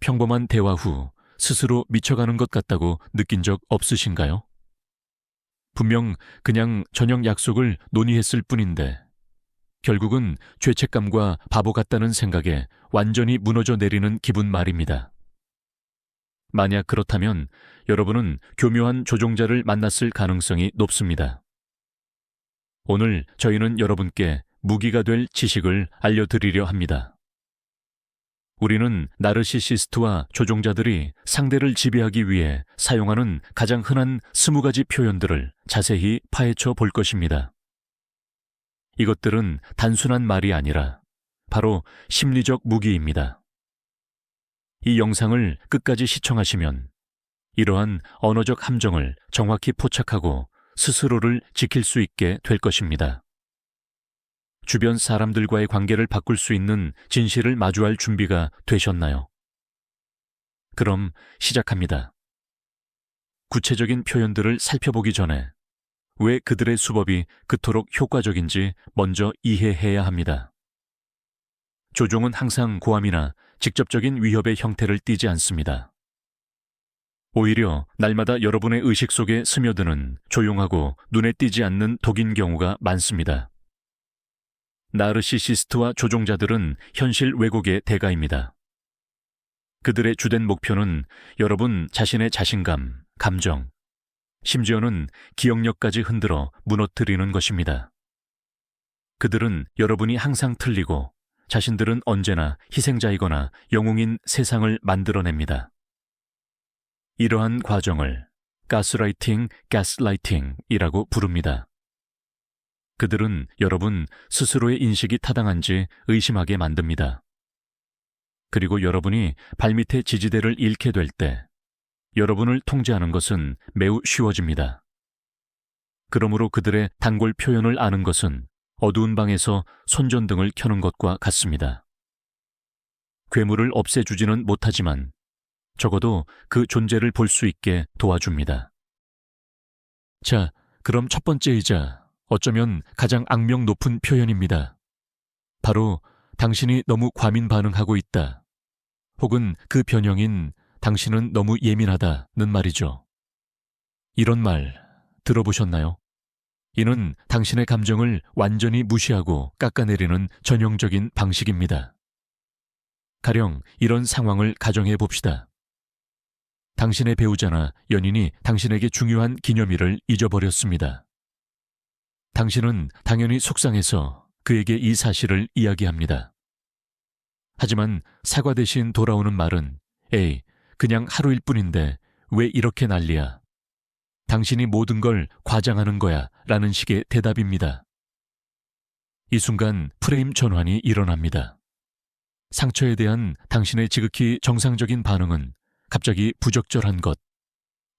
평범한 대화 후 스스로 미쳐가는 것 같다고 느낀 적 없으신가요? 분명 그냥 저녁 약속을 논의했을 뿐인데 결국은 죄책감과 바보 같다는 생각에 완전히 무너져 내리는 기분 말입니다. 만약 그렇다면 여러분은 교묘한 조종자를 만났을 가능성이 높습니다. 오늘 저희는 여러분께 무기가 될 지식을 알려드리려 합니다. 우리는 나르시시스트와 조종자들이 상대를 지배하기 위해 사용하는 가장 흔한 20가지 표현들을 자세히 파헤쳐 볼 것입니다. 이것들은 단순한 말이 아니라 바로 심리적 무기입니다. 이 영상을 끝까지 시청하시면 이러한 언어적 함정을 정확히 포착하고 스스로를 지킬 수 있게 될 것입니다. 주변 사람들과의 관계를 바꿀 수 있는 진실을 마주할 준비가 되셨나요? 그럼 시작합니다. 구체적인 표현들을 살펴보기 전에 왜 그들의 수법이 그토록 효과적인지 먼저 이해해야 합니다. 조종은 항상 고함이나 직접적인 위협의 형태를 띠지 않습니다. 오히려 날마다 여러분의 의식 속에 스며드는 조용하고 눈에 띄지 않는 독인 경우가 많습니다. 나르시시스트와 조종자들은 현실 왜곡의 대가입니다. 그들의 주된 목표는 여러분 자신의 자신감, 감정, 심지어는 기억력까지 흔들어 무너뜨리는 것입니다. 그들은 여러분이 항상 틀리고 자신들은 언제나 희생자이거나 영웅인 세상을 만들어냅니다. 이러한 과정을 가스라이팅, 가스라이팅이라고 부릅니다. 그들은 여러분 스스로의 인식이 타당한지 의심하게 만듭니다. 그리고 여러분이 발밑에 지지대를 잃게 될 때 여러분을 통제하는 것은 매우 쉬워집니다. 그러므로 그들의 단골 표현을 아는 것은 어두운 방에서 손전등을 켜는 것과 같습니다. 괴물을 없애주지는 못하지만 적어도 그 존재를 볼 수 있게 도와줍니다. 자, 그럼 첫 번째이자 어쩌면 가장 악명 높은 표현입니다. 바로 당신이 너무 과민 반응하고 있다. 혹은 그 변형인 당신은 너무 예민하다는 말이죠. 이런 말 들어보셨나요? 이는 당신의 감정을 완전히 무시하고 깎아내리는 전형적인 방식입니다. 가령 이런 상황을 가정해 봅시다. 당신의 배우자나 연인이 당신에게 중요한 기념일을 잊어버렸습니다. 당신은 당연히 속상해서 그에게 이 사실을 이야기합니다. 하지만 사과 대신 돌아오는 말은 에이, 그냥 하루일 뿐인데 왜 이렇게 난리야? 당신이 모든 걸 과장하는 거야 라는 식의 대답입니다. 이 순간 프레임 전환이 일어납니다. 상처에 대한 당신의 지극히 정상적인 반응은 갑자기 부적절한 것,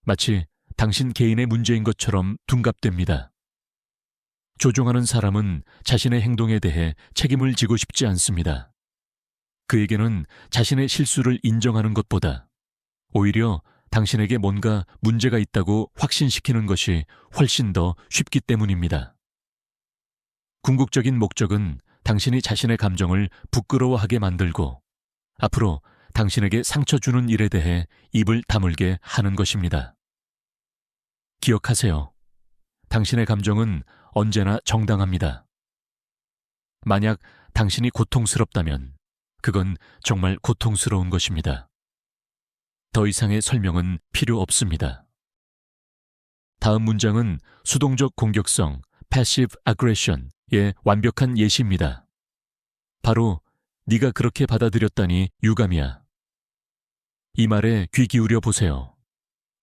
마치 당신 개인의 문제인 것처럼 둔갑됩니다. 조종하는 사람은 자신의 행동에 대해 책임을 지고 싶지 않습니다. 그에게는 자신의 실수를 인정하는 것보다 오히려 당신에게 뭔가 문제가 있다고 확신시키는 것이 훨씬 더 쉽기 때문입니다. 궁극적인 목적은 당신이 자신의 감정을 부끄러워하게 만들고 앞으로 당신에게 상처 주는 일에 대해 입을 다물게 하는 것입니다. 기억하세요. 당신의 감정은 언제나 정당합니다. 만약 당신이 고통스럽다면 그건 정말 고통스러운 것입니다. 더 이상의 설명은 필요 없습니다. 다음 문장은 수동적 공격성, passive aggression의 완벽한 예시입니다. 바로 네가 그렇게 받아들였다니 유감이야. 이 말에 귀 기울여 보세요.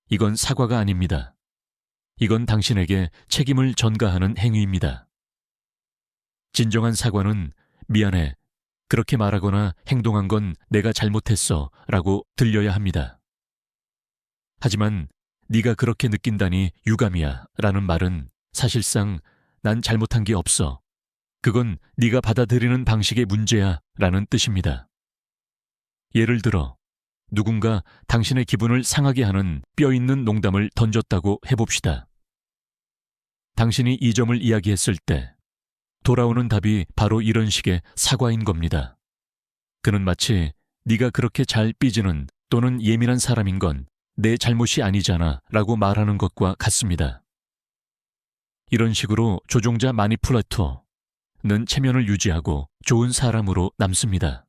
이건 사과가 아닙니다. 이건 당신에게 책임을 전가하는 행위입니다. 진정한 사과는 미안해, 그렇게 말하거나 행동한 건 내가 잘못했어 라고 들려야 합니다. 하지만 네가 그렇게 느낀다니 유감이야 라는 말은 사실상 난 잘못한 게 없어. 그건 네가 받아들이는 방식의 문제야 라는 뜻입니다. 예를 들어 누군가 당신의 기분을 상하게 하는 뼈 있는 농담을 던졌다고 해봅시다. 당신이 이 점을 이야기했을 때 돌아오는 답이 바로 이런 식의 사과인 겁니다. 그는 마치 네가 그렇게 잘 삐지는 또는 예민한 사람인 건 내 잘못이 아니잖아 라고 말하는 것과 같습니다. 이런 식으로 조종자 마니플레이터는 체면을 유지하고 좋은 사람으로 남습니다.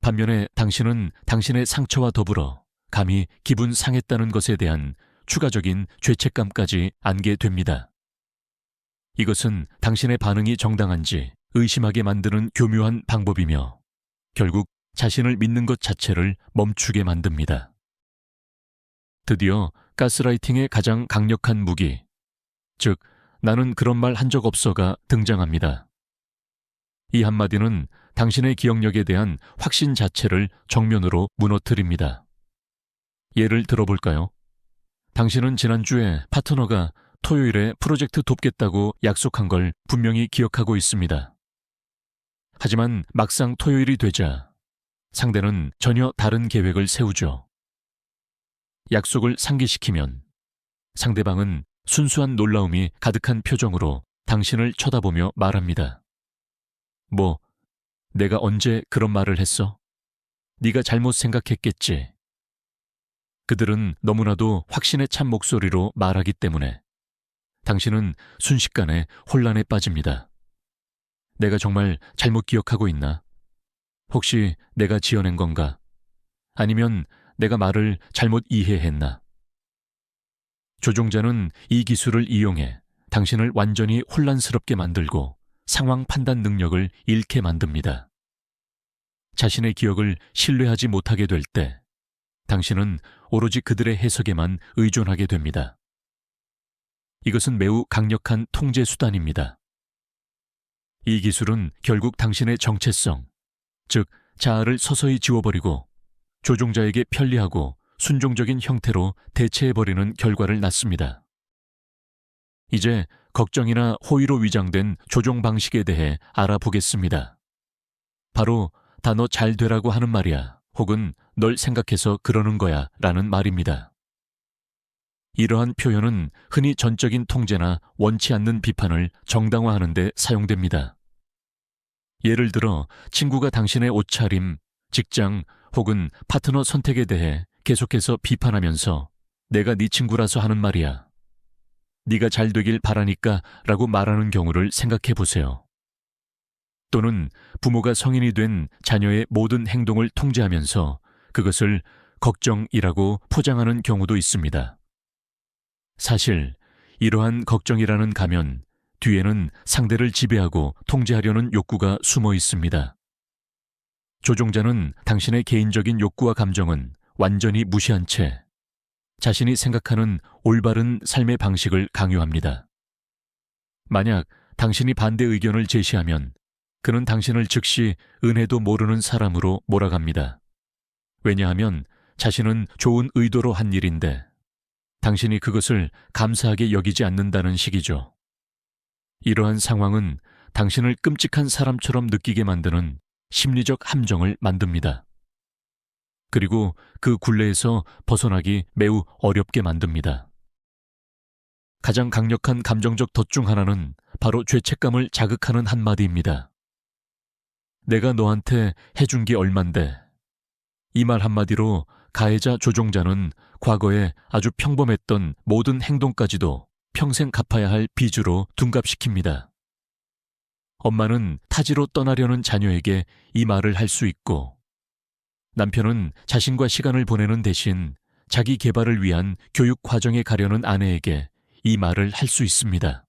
반면에 당신은 당신의 상처와 더불어 감히 기분 상했다는 것에 대한 추가적인 죄책감까지 안게 됩니다. 이것은 당신의 반응이 정당한지 의심하게 만드는 교묘한 방법이며 결국 자신을 믿는 것 자체를 멈추게 만듭니다. 드디어 가스라이팅의 가장 강력한 무기, 즉 나는 그런 말 한 적 없어가 등장합니다. 이 한마디는 당신의 기억력에 대한 확신 자체를 정면으로 무너뜨립니다. 예를 들어볼까요? 당신은 지난주에 파트너가 토요일에 프로젝트 돕겠다고 약속한 걸 분명히 기억하고 있습니다. 하지만 막상 토요일이 되자 상대는 전혀 다른 계획을 세우죠. 약속을 상기시키면 상대방은 순수한 놀라움이 가득한 표정으로 당신을 쳐다보며 말합니다. 뭐, 내가 언제 그런 말을 했어? 네가 잘못 생각했겠지. 그들은 너무나도 확신에 찬 목소리로 말하기 때문에 당신은 순식간에 혼란에 빠집니다. 내가 정말 잘못 기억하고 있나? 혹시 내가 지어낸 건가? 아니면 내가 말을 잘못 이해했나? 조종자는 이 기술을 이용해 당신을 완전히 혼란스럽게 만들고 상황 판단 능력을 잃게 만듭니다. 자신의 기억을 신뢰하지 못하게 될 때 당신은 오로지 그들의 해석에만 의존하게 됩니다. 이것은 매우 강력한 통제 수단입니다. 이 기술은 결국 당신의 정체성, 즉 자아를 서서히 지워버리고 조종자에게 편리하고 순종적인 형태로 대체해버리는 결과를 낳습니다. 이제 걱정이나 호의로 위장된 조종 방식에 대해 알아보겠습니다. 바로 다 너 잘 되라고 하는 말이야, 혹은 널 생각해서 그러는 거야 라는 말입니다. 이러한 표현은 흔히 전적인 통제나 원치 않는 비판을 정당화하는 데 사용됩니다. 예를 들어 친구가 당신의 옷차림, 직장 혹은 파트너 선택에 대해 계속해서 비판하면서 내가 네 친구라서 하는 말이야. 네가 잘 되길 바라니까 라고 말하는 경우를 생각해 보세요. 또는 부모가 성인이 된 자녀의 모든 행동을 통제하면서 그것을 걱정이라고 포장하는 경우도 있습니다. 사실 이러한 걱정이라는 가면 뒤에는 상대를 지배하고 통제하려는 욕구가 숨어 있습니다. 조종자는 당신의 개인적인 욕구와 감정은 완전히 무시한 채 자신이 생각하는 올바른 삶의 방식을 강요합니다. 만약 당신이 반대 의견을 제시하면 그는 당신을 즉시 은혜도 모르는 사람으로 몰아갑니다. 왜냐하면 자신은 좋은 의도로 한 일인데 당신이 그것을 감사하게 여기지 않는다는 식이죠. 이러한 상황은 당신을 끔찍한 사람처럼 느끼게 만드는 심리적 함정을 만듭니다. 그리고 그 굴레에서 벗어나기 매우 어렵게 만듭니다. 가장 강력한 감정적 덫 중 하나는 바로 죄책감을 자극하는 한마디입니다. 내가 너한테 해준 게 얼만데. 이 말 한마디로 가해자 조종자는 과거에 아주 평범했던 모든 행동까지도 평생 갚아야 할 빚으로 둔갑시킵니다. 엄마는 타지로 떠나려는 자녀에게 이 말을 할 수 있고, 남편은 자신과 시간을 보내는 대신 자기 개발을 위한 교육 과정에 가려는 아내에게 이 말을 할 수 있습니다.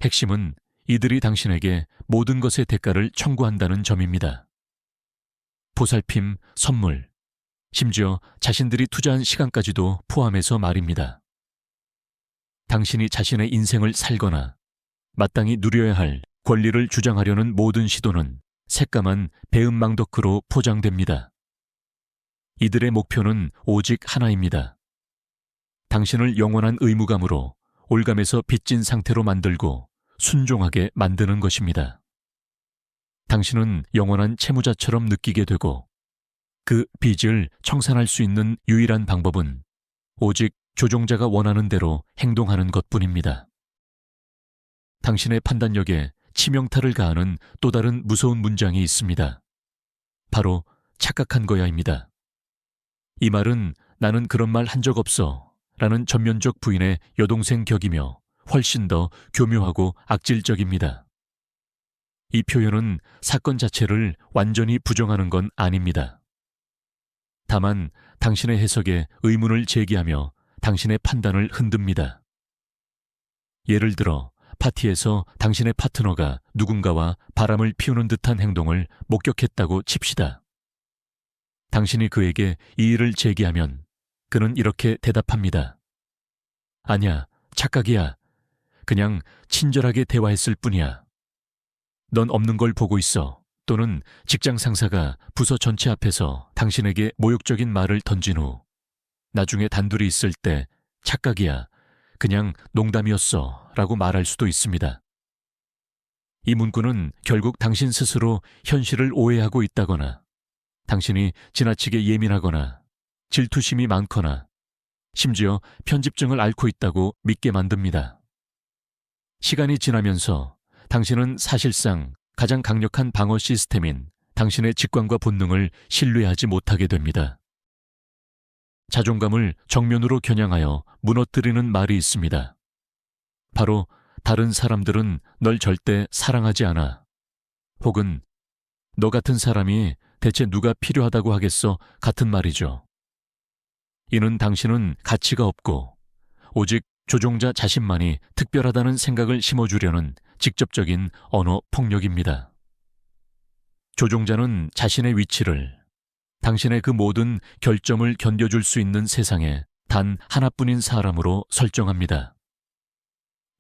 핵심은 이들이 당신에게 모든 것의 대가를 청구한다는 점입니다. 보살핌, 선물, 심지어 자신들이 투자한 시간까지도 포함해서 말입니다. 당신이 자신의 인생을 살거나 마땅히 누려야 할 권리를 주장하려는 모든 시도는 새까만 배은망덕으로 포장됩니다. 이들의 목표는 오직 하나입니다. 당신을 영원한 의무감으로 올감에서 빚진 상태로 만들고 순종하게 만드는 것입니다. 당신은 영원한 채무자처럼 느끼게 되고 그 빚을 청산할 수 있는 유일한 방법은 오직 조종자가 원하는 대로 행동하는 것뿐입니다. 당신의 판단력에 치명타를 가하는 또 다른 무서운 문장이 있습니다. 바로 착각한 거야입니다. 이 말은 나는 그런 말 한 적 없어 라는 전면적 부인의 여동생 격이며 훨씬 더 교묘하고 악질적입니다. 이 표현은 사건 자체를 완전히 부정하는 건 아닙니다. 다만 당신의 해석에 의문을 제기하며 당신의 판단을 흔듭니다. 예를 들어 파티에서 당신의 파트너가 누군가와 바람을 피우는 듯한 행동을 목격했다고 칩시다. 당신이 그에게 이의를 제기하면 그는 이렇게 대답합니다. 아니야, 착각이야. 그냥 친절하게 대화했을 뿐이야. 넌 없는 걸 보고 있어. 또는 직장 상사가 부서 전체 앞에서 당신에게 모욕적인 말을 던진 후 나중에 단둘이 있을 때 착각이야. 그냥 농담이었어 라고 말할 수도 있습니다. 이 문구는 결국 당신 스스로 현실을 오해하고 있다거나 당신이 지나치게 예민하거나 질투심이 많거나 심지어 편집증을 앓고 있다고 믿게 만듭니다. 시간이 지나면서 당신은 사실상 가장 강력한 방어 시스템인 당신의 직관과 본능을 신뢰하지 못하게 됩니다. 자존감을 정면으로 겨냥하여 무너뜨리는 말이 있습니다. 바로 다른 사람들은 널 절대 사랑하지 않아. 혹은 너 같은 사람이 대체 누가 필요하다고 하겠어 같은 말이죠. 이는 당신은 가치가 없고 오직 조종자 자신만이 특별하다는 생각을 심어주려는 직접적인 언어 폭력입니다. 조종자는 자신의 위치를 당신의 그 모든 결점을 견뎌줄 수 있는 세상에 단 하나뿐인 사람으로 설정합니다.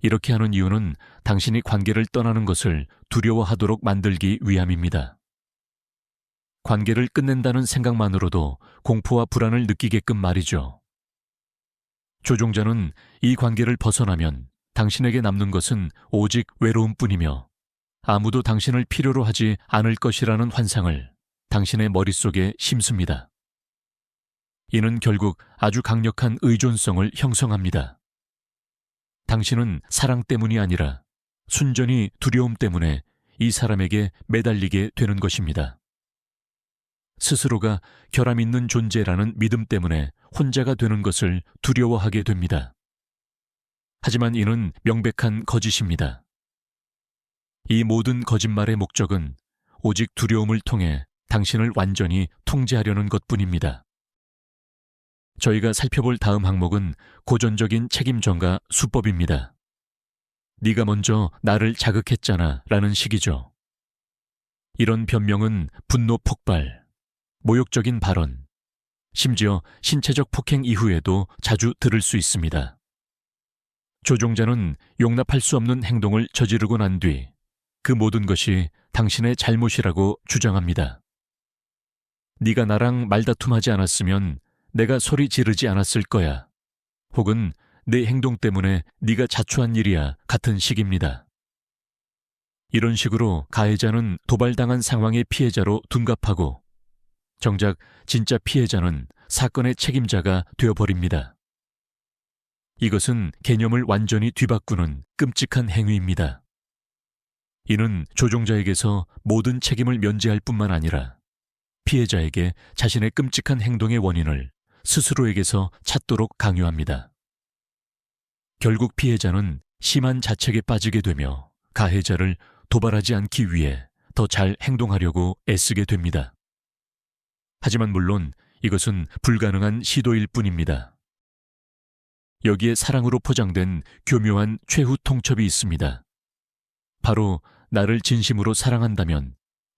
이렇게 하는 이유는 당신이 관계를 떠나는 것을 두려워하도록 만들기 위함입니다. 관계를 끝낸다는 생각만으로도 공포와 불안을 느끼게끔 말이죠. 조종자는 이 관계를 벗어나면 당신에게 남는 것은 오직 외로움뿐이며 아무도 당신을 필요로 하지 않을 것이라는 환상을 당신의 머릿속에 심습니다. 이는 결국 아주 강력한 의존성을 형성합니다. 당신은 사랑 때문이 아니라 순전히 두려움 때문에 이 사람에게 매달리게 되는 것입니다. 스스로가 결함 있는 존재라는 믿음 때문에 혼자가 되는 것을 두려워하게 됩니다. 하지만 이는 명백한 거짓입니다. 이 모든 거짓말의 목적은 오직 두려움을 통해 당신을 완전히 통제하려는 것뿐입니다. 저희가 살펴볼 다음 항목은 고전적인 책임 전가 수법입니다. 네가 먼저 나를 자극했잖아 라는 식이죠. 이런 변명은 분노 폭발, 모욕적인 발언, 심지어 신체적 폭행 이후에도 자주 들을 수 있습니다. 조종자는 용납할 수 없는 행동을 저지르고 난 뒤 그 모든 것이 당신의 잘못이라고 주장합니다. 네가 나랑 말다툼하지 않았으면 내가 소리 지르지 않았을 거야. 혹은 내 행동 때문에 네가 자초한 일이야 같은 식입니다. 이런 식으로 가해자는 도발당한 상황의 피해자로 둔갑하고 정작 진짜 피해자는 사건의 책임자가 되어버립니다. 이것은 개념을 완전히 뒤바꾸는 끔찍한 행위입니다. 이는 조종자에게서 모든 책임을 면제할 뿐만 아니라 피해자에게 자신의 끔찍한 행동의 원인을 스스로에게서 찾도록 강요합니다. 결국 피해자는 심한 자책에 빠지게 되며 가해자를 도발하지 않기 위해 더 잘 행동하려고 애쓰게 됩니다. 하지만 물론 이것은 불가능한 시도일 뿐입니다. 여기에 사랑으로 포장된 교묘한 최후 통첩이 있습니다. 바로 나를 진심으로 사랑한다면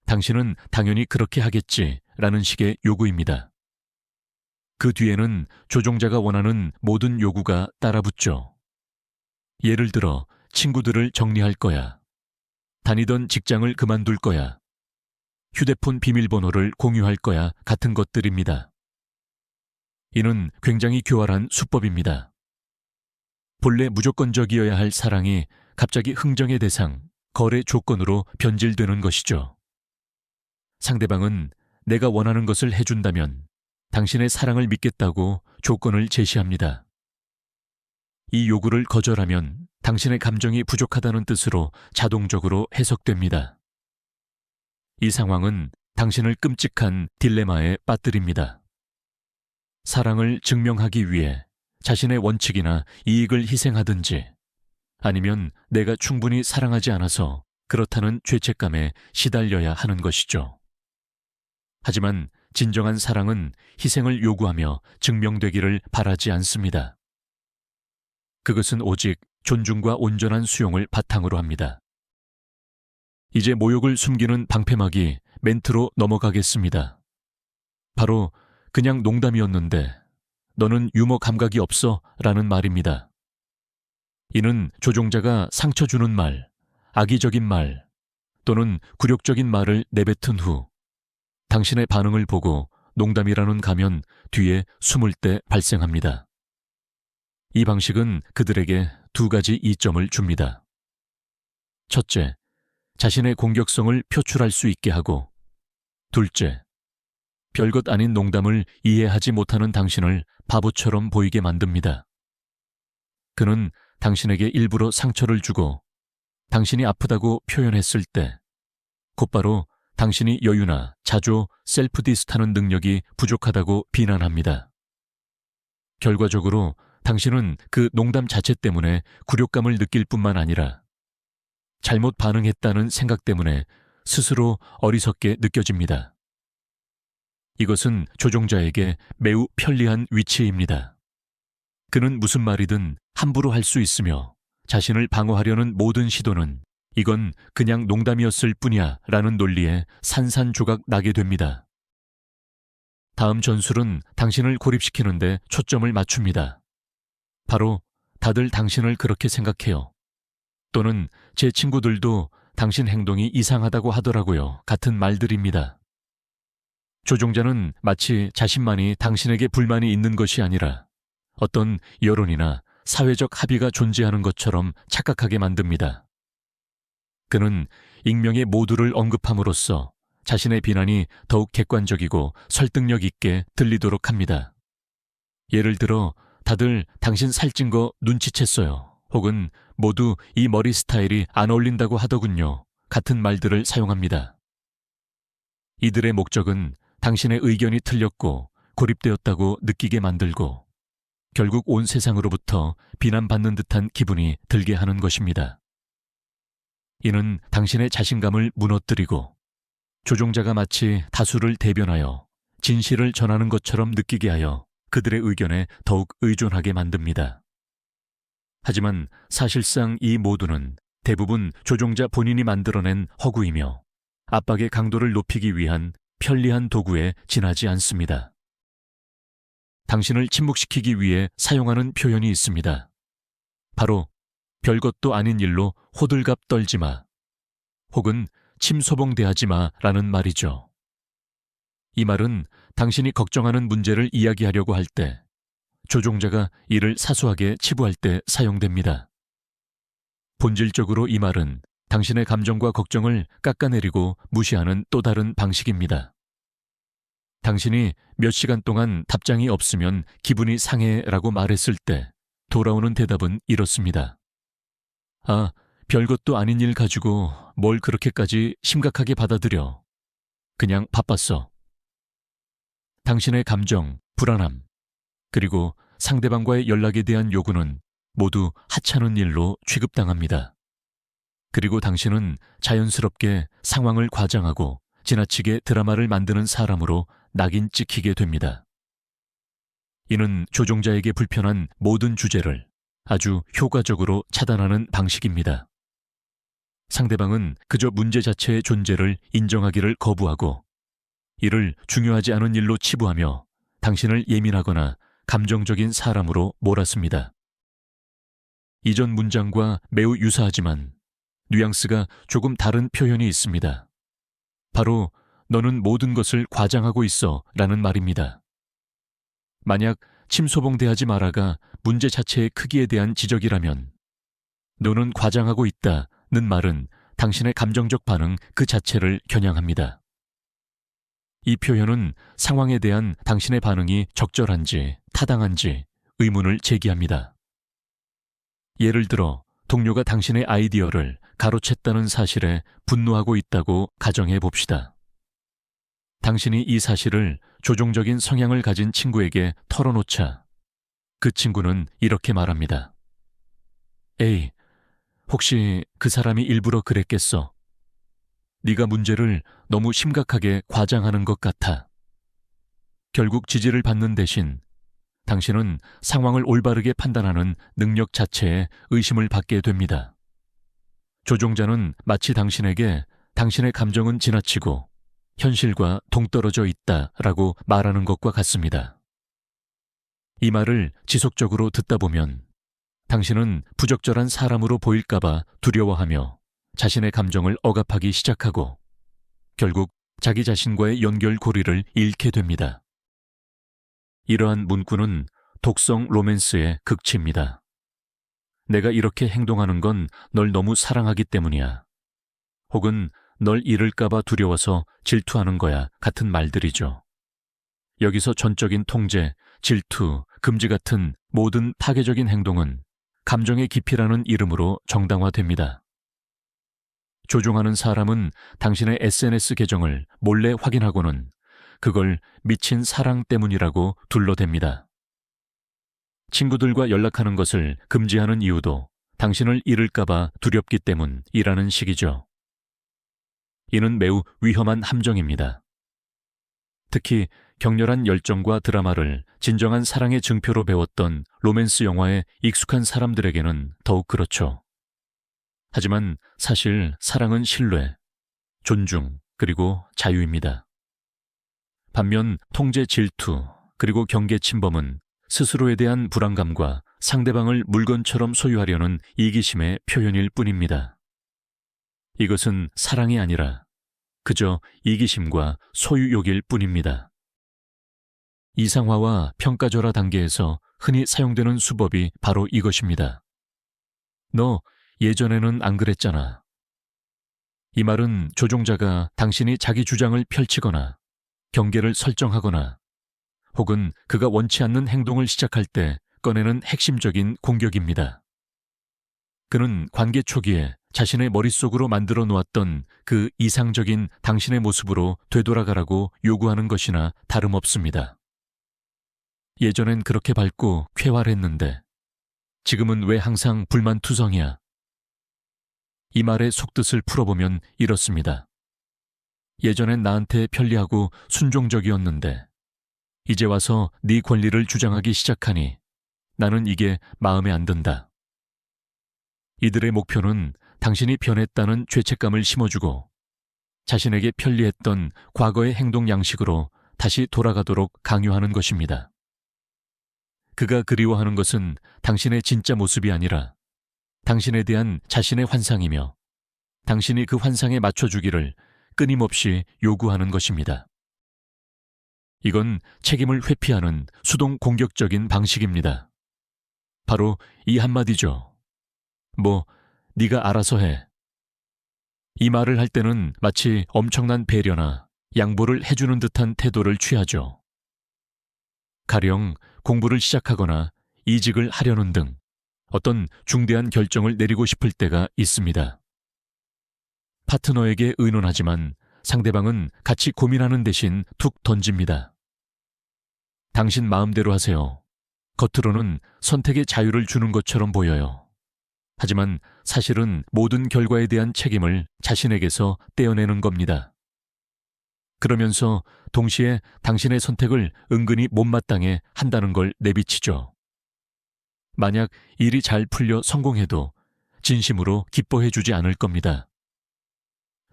당신은 당연히 그렇게 하겠지 라는 식의 요구입니다. 그 뒤에는 조종자가 원하는 모든 요구가 따라붙죠. 예를 들어 친구들을 정리할 거야. 다니던 직장을 그만둘 거야. 휴대폰 비밀번호를 공유할 거야 같은 것들입니다. 이는 굉장히 교활한 수법입니다. 본래 무조건적이어야 할 사랑이 갑자기 흥정의 대상, 거래 조건으로 변질되는 것이죠. 상대방은 내가 원하는 것을 해준다면 당신의 사랑을 믿겠다고 조건을 제시합니다. 이 요구를 거절하면 당신의 감정이 부족하다는 뜻으로 자동적으로 해석됩니다. 이 상황은 당신을 끔찍한 딜레마에 빠뜨립니다. 사랑을 증명하기 위해 자신의 원칙이나 이익을 희생하든지 아니면 내가 충분히 사랑하지 않아서 그렇다는 죄책감에 시달려야 하는 것이죠. 하지만 진정한 사랑은 희생을 요구하며 증명되기를 바라지 않습니다. 그것은 오직 존중과 온전한 수용을 바탕으로 합니다. 이제 모욕을 숨기는 방패막이 멘트로 넘어가겠습니다. 바로 그냥 농담이었는데 너는 유머 감각이 없어 라는 말입니다. 이는 조종자가 상처 주는 말, 악의적인 말 또는 굴욕적인 말을 내뱉은 후 당신의 반응을 보고 농담이라는 가면 뒤에 숨을 때 발생합니다. 이 방식은 그들에게 두 가지 이점을 줍니다. 첫째, 자신의 공격성을 표출할 수 있게 하고, 둘째, 별것 아닌 농담을 이해하지 못하는 당신을 바보처럼 보이게 만듭니다. 그는 당신에게 일부러 상처를 주고 당신이 아프다고 표현했을 때 곧바로 당신이 여유나 자조, 셀프 디스트하는 능력이 부족하다고 비난합니다. 결과적으로 당신은 그 농담 자체 때문에 굴욕감을 느낄 뿐만 아니라 잘못 반응했다는 생각 때문에 스스로 어리석게 느껴집니다. 이것은 조종자에게 매우 편리한 위치입니다. 그는 무슨 말이든 함부로 할 수 있으며 자신을 방어하려는 모든 시도는 이건 그냥 농담이었을 뿐이야 라는 논리에 산산조각 나게 됩니다. 다음 전술은 당신을 고립시키는데 초점을 맞춥니다. 바로 다들 당신을 그렇게 생각해요. 또는 제 친구들도 당신 행동이 이상하다고 하더라고요. 같은 말들입니다. 조종자는 마치 자신만이 당신에게 불만이 있는 것이 아니라 어떤 여론이나 사회적 합의가 존재하는 것처럼 착각하게 만듭니다. 그는 익명의 모두를 언급함으로써 자신의 비난이 더욱 객관적이고 설득력 있게 들리도록 합니다. 예를 들어 다들 당신 살찐 거 눈치챘어요. 혹은 모두 이 머리 스타일이 안 어울린다고 하더군요. 같은 말들을 사용합니다. 이들의 목적은 당신의 의견이 틀렸고 고립되었다고 느끼게 만들고 결국 온 세상으로부터 비난받는 듯한 기분이 들게 하는 것입니다. 이는 당신의 자신감을 무너뜨리고 조종자가 마치 다수를 대변하여 진실을 전하는 것처럼 느끼게 하여 그들의 의견에 더욱 의존하게 만듭니다. 하지만 사실상 이 모두는 대부분 조종자 본인이 만들어낸 허구이며 압박의 강도를 높이기 위한 편리한 도구에 지나지 않습니다. 당신을 침묵시키기 위해 사용하는 표현이 있습니다. 바로 별것도 아닌 일로 호들갑 떨지 마, 혹은 침소봉대하지 마라는 말이죠. 이 말은 당신이 걱정하는 문제를 이야기하려고 할 때, 조종자가 이를 사소하게 치부할 때 사용됩니다. 본질적으로 이 말은 당신의 감정과 걱정을 깎아내리고 무시하는 또 다른 방식입니다. 당신이 몇 시간 동안 답장이 없으면 기분이 상해라고 말했을 때 돌아오는 대답은 이렇습니다. 아, 별것도 아닌 일 가지고 뭘 그렇게까지 심각하게 받아들여. 그냥 바빴어. 당신의 감정, 불안함, 그리고 상대방과의 연락에 대한 요구는 모두 하찮은 일로 취급당합니다. 그리고 당신은 자연스럽게 상황을 과장하고 지나치게 드라마를 만드는 사람으로 낙인 찍히게 됩니다. 이는 조종자에게 불편한 모든 주제를 아주 효과적으로 차단하는 방식입니다. 상대방은 그저 문제 자체의 존재를 인정하기를 거부하고 이를 중요하지 않은 일로 치부하며 당신을 예민하거나 감정적인 사람으로 몰았습니다. 이전 문장과 매우 유사하지만 뉘앙스가 조금 다른 표현이 있습니다. 바로 너는 모든 것을 과장하고 있어 라는 말입니다. 만약 침소봉대하지 마라가 문제 자체의 크기에 대한 지적이라면 너는 과장하고 있다는 말은 당신의 감정적 반응 그 자체를 겨냥합니다. 이 표현은 상황에 대한 당신의 반응이 적절한지 타당한지 의문을 제기합니다. 예를 들어 동료가 당신의 아이디어를 가로챘다는 사실에 분노하고 있다고 가정해 봅시다. 당신이 이 사실을 조종적인 성향을 가진 친구에게 털어놓자 그 친구는 이렇게 말합니다. 에이, 혹시 그 사람이 일부러 그랬겠어? 네가 문제를 너무 심각하게 과장하는 것 같아. 결국 지지를 받는 대신 당신은 상황을 올바르게 판단하는 능력 자체에 의심을 받게 됩니다. 조종자는 마치 당신에게 당신의 감정은 지나치고 현실과 동떨어져 있다라고 말하는 것과 같습니다. 이 말을 지속적으로 듣다 보면 당신은 부적절한 사람으로 보일까봐 두려워하며 자신의 감정을 억압하기 시작하고 결국 자기 자신과의 연결고리를 잃게 됩니다. 이러한 문구는 독성 로맨스의 극치입니다. 내가 이렇게 행동하는 건 널 너무 사랑하기 때문이야. 혹은 널 잃을까봐 두려워서 질투하는 거야 같은 말들이죠. 여기서 전적인 통제, 질투, 금지 같은 모든 파괴적인 행동은 감정의 깊이라는 이름으로 정당화됩니다. 조종하는 사람은 당신의 SNS 계정을 몰래 확인하고는 그걸 미친 사랑 때문이라고 둘러댑니다. 친구들과 연락하는 것을 금지하는 이유도 당신을 잃을까봐 두렵기 때문이라는 식이죠. 이는 매우 위험한 함정입니다. 특히 격렬한 열정과 드라마를 진정한 사랑의 증표로 배웠던 로맨스 영화에 익숙한 사람들에게는 더욱 그렇죠. 하지만 사실 사랑은 신뢰, 존중, 그리고 자유입니다. 반면 통제 질투, 그리고 경계 침범은 스스로에 대한 불안감과 상대방을 물건처럼 소유하려는 이기심의 표현일 뿐입니다. 이것은 사랑이 아니라 그저 이기심과 소유욕일 뿐입니다. 이상화와 평가절하 단계에서 흔히 사용되는 수법이 바로 이것입니다. 너 예전에는 안 그랬잖아. 이 말은 조종자가 당신이 자기 주장을 펼치거나 경계를 설정하거나 혹은 그가 원치 않는 행동을 시작할 때 꺼내는 핵심적인 공격입니다. 그는 관계 초기에 자신의 머릿속으로 만들어 놓았던 그 이상적인 당신의 모습으로 되돌아가라고 요구하는 것이나 다름없습니다. 예전엔 그렇게 밝고 쾌활했는데 지금은 왜 항상 불만투성이야? 이 말의 속뜻을 풀어보면 이렇습니다. 예전엔 나한테 편리하고 순종적이었는데 이제 와서 네 권리를 주장하기 시작하니 나는 이게 마음에 안 든다. 이들의 목표는 당신이 변했다는 죄책감을 심어주고 자신에게 편리했던 과거의 행동 양식으로 다시 돌아가도록 강요하는 것입니다. 그가 그리워하는 것은 당신의 진짜 모습이 아니라 당신에 대한 자신의 환상이며 당신이 그 환상에 맞춰주기를 끊임없이 요구하는 것입니다. 이건 책임을 회피하는 수동 공격적인 방식입니다. 바로 이 한마디죠. 네가 알아서 해. 이 말을 할 때는 마치 엄청난 배려나 양보를 해주는 듯한 태도를 취하죠. 가령 공부를 시작하거나 이직을 하려는 등 어떤 중대한 결정을 내리고 싶을 때가 있습니다. 파트너에게 의논하지만 상대방은 같이 고민하는 대신 툭 던집니다. 당신 마음대로 하세요. 겉으로는 선택의 자유를 주는 것처럼 보여요. 하지만 사실은 모든 결과에 대한 책임을 자신에게서 떼어내는 겁니다. 그러면서 동시에 당신의 선택을 은근히 못마땅해 한다는 걸 내비치죠. 만약 일이 잘 풀려 성공해도 진심으로 기뻐해 주지 않을 겁니다.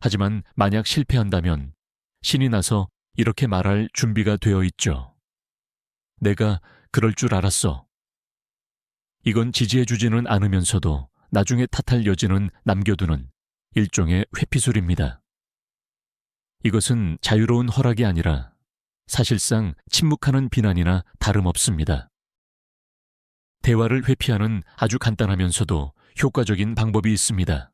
하지만 만약 실패한다면 신이 나서 이렇게 말할 준비가 되어 있죠. 내가 그럴 줄 알았어. 이건 지지해 주지는 않으면서도 나중에 탓할 여지는 남겨두는 일종의 회피술입니다. 이것은 자유로운 허락이 아니라 사실상 침묵하는 비난이나 다름없습니다. 대화를 회피하는 아주 간단하면서도 효과적인 방법이 있습니다.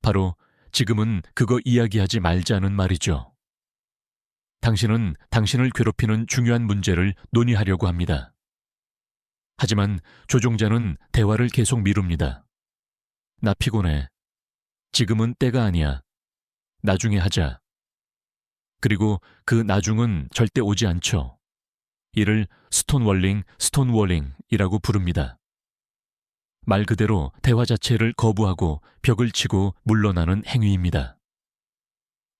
바로 지금은 그거 이야기하지 말자는 말이죠. 당신은 당신을 괴롭히는 중요한 문제를 논의하려고 합니다. 하지만 조종자는 대화를 계속 미룹니다. 나 피곤해. 지금은 때가 아니야. 나중에 하자. 그리고 그 나중은 절대 오지 않죠. 이를 스톤워링이라고 부릅니다. 말 그대로 대화 자체를 거부하고 벽을 치고 물러나는 행위입니다.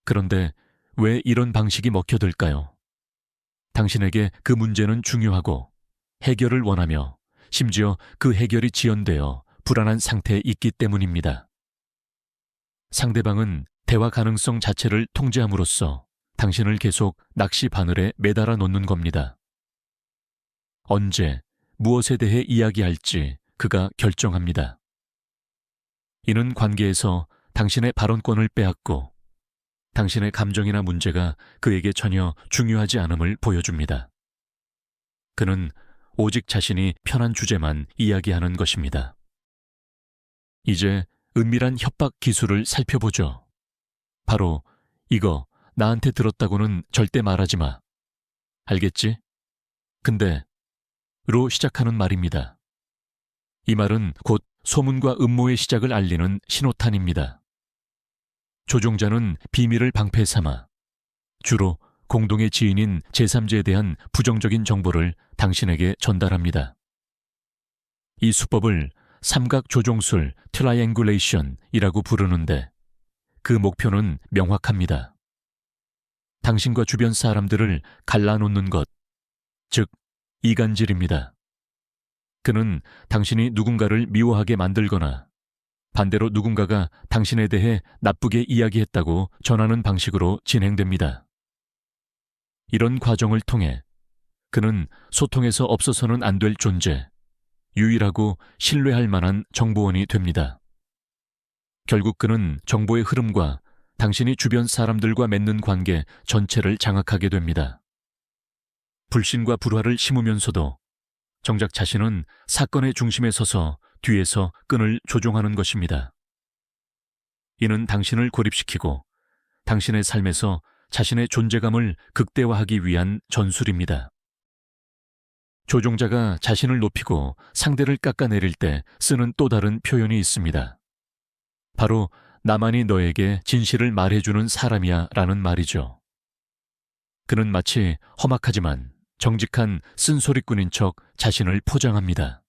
그런데 왜 이런 방식이 먹혀들까요? 당신에게 그 문제는 중요하고 해결을 원하며 심지어 그 해결이 지연되어 불안한 상태에 있기 때문입니다. 상대방은 대화 가능성 자체를 통제함으로써 당신을 계속 낚시 바늘에 매달아 놓는 겁니다. 언제, 무엇에 대해 이야기할지 그가 결정합니다. 이는 관계에서 당신의 발언권을 빼앗고 당신의 감정이나 문제가 그에게 전혀 중요하지 않음을 보여줍니다. 그는 오직 자신이 편한 주제만 이야기하는 것입니다. 이제 은밀한 협박 기술을 살펴보죠. 바로 이거 나한테 들었다고는 절대 말하지 마. 알겠지? 근데 로 시작하는 말입니다. 이 말은 곧 소문과 음모의 시작을 알리는 신호탄입니다. 조종자는 비밀을 방패 삼아 주로 공동의 지인인 제3자에 대한 부정적인 정보를 당신에게 전달합니다. 이 수법을 삼각 조종술 트라이앵굴레이션이라고 부르는데 그 목표는 명확합니다. 당신과 주변 사람들을 갈라놓는 것, 즉 이간질입니다. 그는 당신이 누군가를 미워하게 만들거나 반대로 누군가가 당신에 대해 나쁘게 이야기했다고 전하는 방식으로 진행됩니다. 이런 과정을 통해 그는 소통에서 없어서는 안 될 존재, 유일하고 신뢰할 만한 정보원이 됩니다. 결국 그는 정보의 흐름과 당신이 주변 사람들과 맺는 관계 전체를 장악하게 됩니다. 불신과 불화를 심으면서도 정작 자신은 사건의 중심에 서서 뒤에서 끈을 조종하는 것입니다. 이는 당신을 고립시키고 당신의 삶에서 자신의 존재감을 극대화하기 위한 전술입니다. 조종자가 자신을 높이고 상대를 깎아내릴 때 쓰는 또 다른 표현이 있습니다. 바로 나만이 너에게 진실을 말해주는 사람이야 라는 말이죠. 그는 마치 험악하지만 정직한 쓴소리꾼인 척 자신을 포장합니다.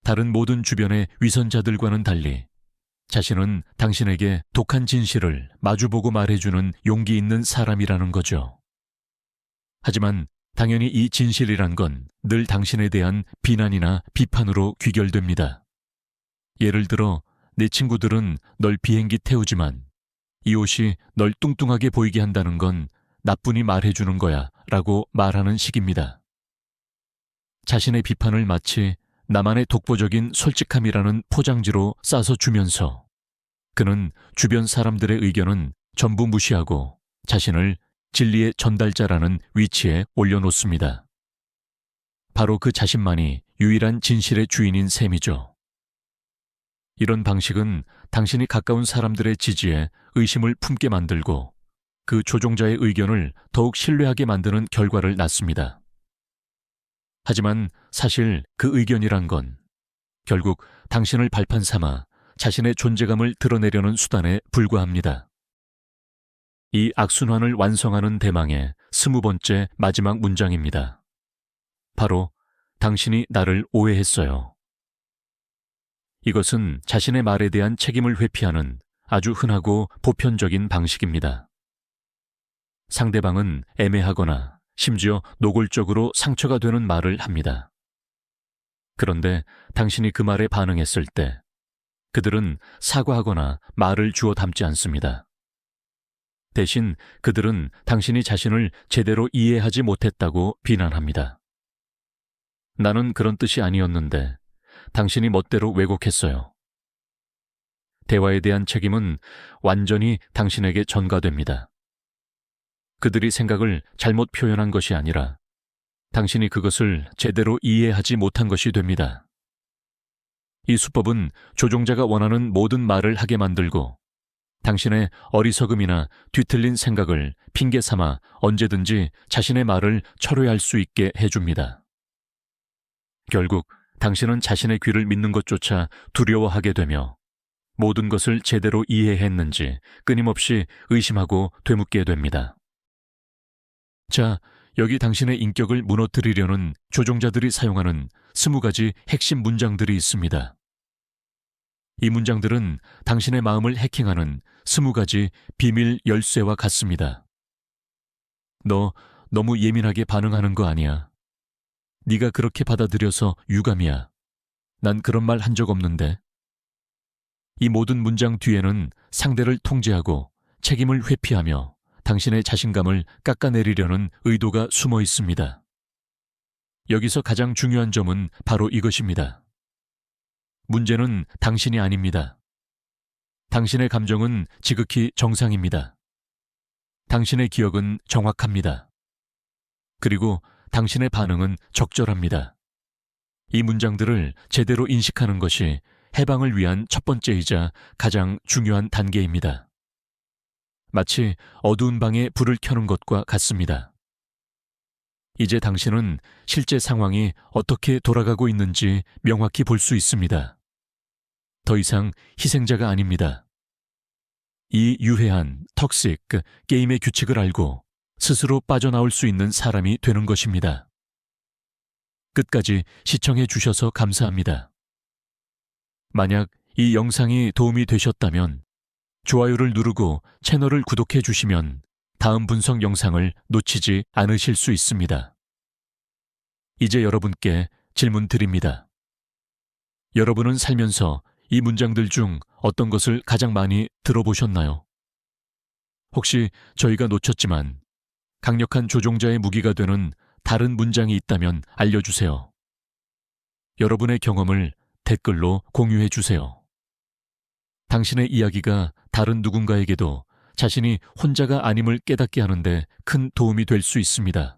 다른 모든 주변의 위선자들과는 달리 자신은 당신에게 독한 진실을 마주보고 말해주는 용기 있는 사람이라는 거죠. 하지만 당연히 이 진실이란 건 늘 당신에 대한 비난이나 비판으로 귀결됩니다. 예를 들어 내 친구들은 널 비행기 태우지만 이 옷이 널 뚱뚱하게 보이게 한다는 건 나뿐이 말해주는 거야 라고 말하는 식입니다. 자신의 비판을 마치 나만의 독보적인 솔직함이라는 포장지로 싸서 주면서 그는 주변 사람들의 의견은 전부 무시하고 자신을 진리의 전달자라는 위치에 올려놓습니다. 바로 그 자신만이 유일한 진실의 주인인 셈이죠. 이런 방식은 당신이 가까운 사람들의 지지에 의심을 품게 만들고 그 조종자의 의견을 더욱 신뢰하게 만드는 결과를 낳습니다. 하지만 사실 그 의견이란 건 결국 당신을 발판 삼아 자신의 존재감을 드러내려는 수단에 불과합니다. 이 악순환을 완성하는 대망의 20번째 마지막 문장입니다. 바로 당신이 나를 오해했어요. 이것은 자신의 말에 대한 책임을 회피하는 아주 흔하고 보편적인 방식입니다. 상대방은 애매하거나 심지어 노골적으로 상처가 되는 말을 합니다. 그런데 당신이 그 말에 반응했을 때 그들은 사과하거나 말을 주워 담지 않습니다. 대신 그들은 당신이 자신을 제대로 이해하지 못했다고 비난합니다. 나는 그런 뜻이 아니었는데 당신이 멋대로 왜곡했어요. 대화에 대한 책임은 완전히 당신에게 전가됩니다. 그들이 생각을 잘못 표현한 것이 아니라 당신이 그것을 제대로 이해하지 못한 것이 됩니다. 이 수법은 조종자가 원하는 모든 말을 하게 만들고 당신의 어리석음이나 뒤틀린 생각을 핑계 삼아 언제든지 자신의 말을 철회할 수 있게 해줍니다. 결국 당신은 자신의 귀를 믿는 것조차 두려워하게 되며 모든 것을 제대로 이해했는지 끊임없이 의심하고 되묻게 됩니다. 자, 여기 당신의 인격을 무너뜨리려는 조종자들이 사용하는 20가지 핵심 문장들이 있습니다. 이 문장들은 당신의 마음을 해킹하는 20가지 비밀 열쇠와 같습니다. 너 너무 예민하게 반응하는 거 아니야. 네가 그렇게 받아들여서 유감이야. 난 그런 말 한 적 없는데. 이 모든 문장 뒤에는 상대를 통제하고 책임을 회피하며 당신의 자신감을 깎아내리려는 의도가 숨어 있습니다. 여기서 가장 중요한 점은 바로 이것입니다. 문제는 당신이 아닙니다. 당신의 감정은 지극히 정상입니다. 당신의 기억은 정확합니다. 그리고 당신의 반응은 적절합니다. 이 문장들을 제대로 인식하는 것이 해방을 위한 첫 번째이자 가장 중요한 단계입니다. 마치 어두운 방에 불을 켜는 것과 같습니다. 이제 당신은 실제 상황이 어떻게 돌아가고 있는지 명확히 볼 수 있습니다. 더 이상 희생자가 아닙니다. 이 유해한 턱식 게임의 규칙을 알고 스스로 빠져나올 수 있는 사람이 되는 것입니다. 끝까지 시청해 주셔서 감사합니다. 만약 이 영상이 도움이 되셨다면 좋아요를 누르고 채널을 구독해 주시면 다음 분석 영상을 놓치지 않으실 수 있습니다. 이제 여러분께 질문 드립니다. 여러분은 살면서 이 문장들 중 어떤 것을 가장 많이 들어보셨나요? 혹시 저희가 놓쳤지만 강력한 조종자의 무기가 되는 다른 문장이 있다면 알려주세요. 여러분의 경험을 댓글로 공유해 주세요. 당신의 이야기가 다른 누군가에게도 자신이 혼자가 아님을 깨닫게 하는데 큰 도움이 될 수 있습니다.